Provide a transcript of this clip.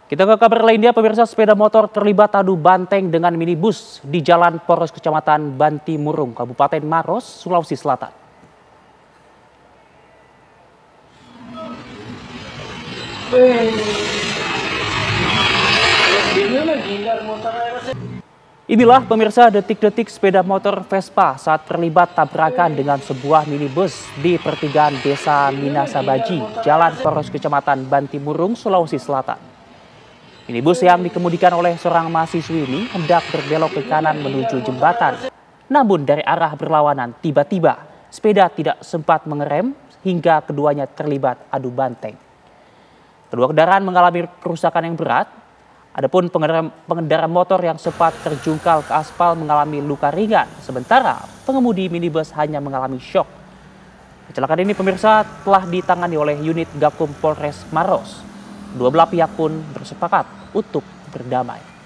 Kita ke kabar lainnya, pemirsa, sepeda motor terlibat adu banteng dengan minibus di Jalan Poros Kecamatan Bantimurung, Kabupaten Maros, Sulawesi Selatan. Inilah pemirsa detik-detik sepeda motor Vespa saat terlibat tabrakan dengan sebuah minibus di pertigaan Desa Minasabaji, Jalan Poros Kecamatan Bantimurung, Sulawesi Selatan. Minibus yang dikemudikan oleh seorang mahasiswi ini hendak berbelok ke kanan menuju jembatan. Namun dari arah berlawanan, tiba-tiba sepeda tidak sempat mengerem hingga keduanya terlibat adu banteng. Kedua kendaraan mengalami kerusakan yang berat. Adapun pengendara motor yang sempat terjungkal ke aspal mengalami luka ringan. Sementara pengemudi minibus hanya mengalami syok. Kecelakaan ini pemirsa telah ditangani oleh unit Gakum Polres Maros. Dua belah pihak pun bersepakat untuk berdamai.